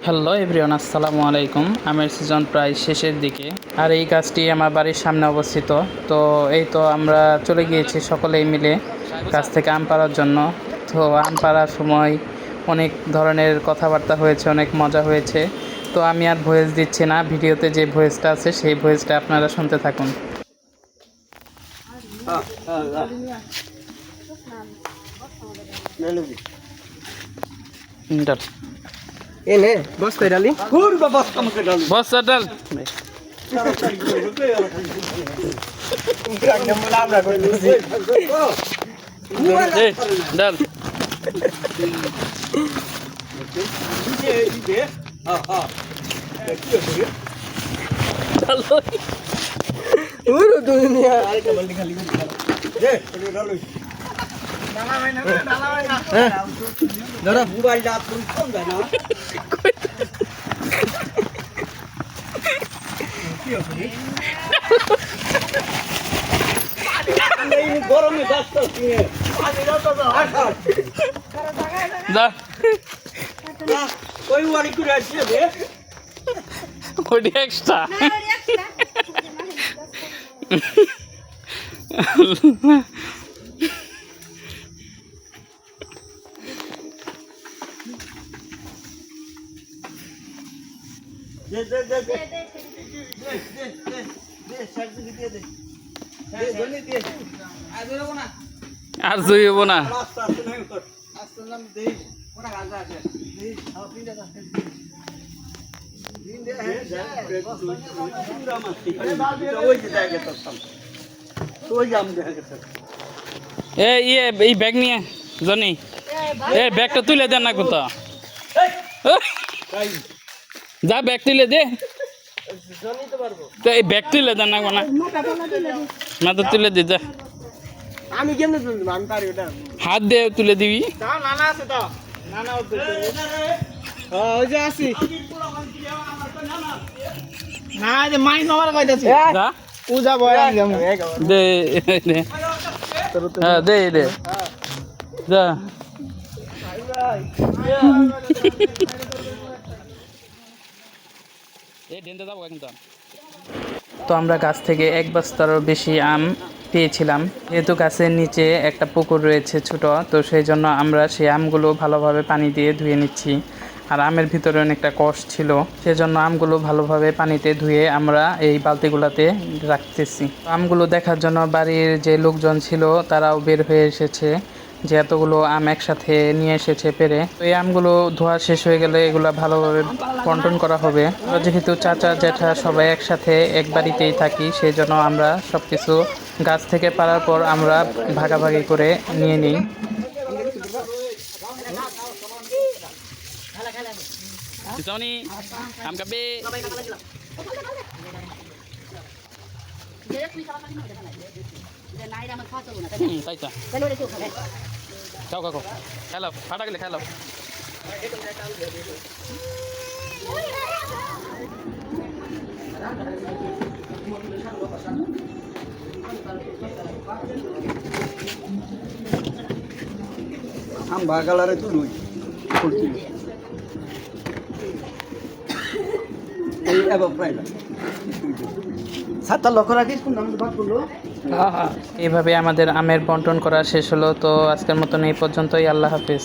Hello everyone, আসসালামু আলাইকুম। আমের সিজন প্রায় শেষের দিকে, আর এই গাছটি আমার বাড়ির সামনে অবস্থিত। তো এই তো আমরা চলে গিয়েছি সকলেই মিলে গাছ থেকে আম পাড়ার জন্য। তো আম পাড়ার সময় অনেক ধরনের কথাবার্তা হয়েছে, অনেক মজা হয়েছে। তো আমি আর ভয়েস দিচ্ছি না, ভিডিওতে যে ভয়েসটা আছে সেই ভয়েসটা আপনারা শুনতে থাকুন। এনে বস্তা ডালি পুরো বস্তা আমাকে ডালি বস্তা ডাল আমরা করে দিছি ডাল পুরো দুনিয়া আরেকটা বালতি খালি করে দে ডালো ডালা ভাই না দাদা মোবাইলটা আপনি কোন যায় না গরমে ব্যস্ত ওই ওয়ারি করে আসছে রে ওটি এক্সট্রা দে দে দে দে দে সাইড দিয়ে দে দে দে আজও না আর জুইব না। রাস্তা আছে না রাস্তা নাম দেই ওটা গাজা আছে দেই সব দিন দাদা দিন দে পুরা মাস্তি ওই যে জায়গা তো সব ওই জাম জায়গা তো এই ব্যাগ নিয়ে জনি, ব্যাগটা তুলে দেন না কোথা, যা ব্যাগ তুলে দে। জানি তো পারবো তো এই ব্যাগ তুলে দেন না কোনা, না তো তুলে দে, যা আমি কেমনে তুলব আমি পারি ওটা হাত দিয়ে তুলে দিবি। দাও নানা আছে তো নানা ওই ওই যে আসি না যে মাইন মামার কইতাছি যা পূজা বয় আমি যাবো দে দে, হ্যাঁ দে দে, যা। তো আমরা গাছ থেকে এক বস্তারও বেশি আম পেয়েছিলাম। যেহেতু গাছের নিচে একটা পুকুর রয়েছে ছোট, তো সেই জন্য আমরা সেই আমগুলো ভালোভাবে পানি দিয়ে ধুয়ে নিচ্ছি। আর আমের ভিতরে অনেকটা কষ ছিল, সেজন্য আমগুলো ভালোভাবে পানিতে ধুয়ে আমরা এই বালতিগুলোতে রাখতেছি। আমগুলো দেখার জন্য বাড়ির যে লোকজন ছিল তারাও বের হয়ে এসেছে, যে এতগুলো আম একসাথে নিয়ে এসেছে পেরে। তো এই আমগুলো ধোয়া শেষ হয়ে গেলে এগুলো ভালোভাবে বন্টন করা হবে। আমরা যেহেতু চাচা জ্যাঠা সবাই একসাথে এক বাড়িতেই থাকি, সেই জন্য আমরা সব কিছু গাছ থেকে পাড়ার পর আমরা ভাগাভাগি করে নিয়ে নিই। খাও খাও খেলো, ফাটা গেলে খেলো। আম বাগালারে তুলুই এই এবার প্রায় সাতটা লক্ষ্য রাখিস কোন দাম বাদ করলো। এইভাবে আমাদের আমের বন্টন করা শেষ হলো। তো আজকের মতন এই পর্যন্তই। আল্লাহ হাফিজ।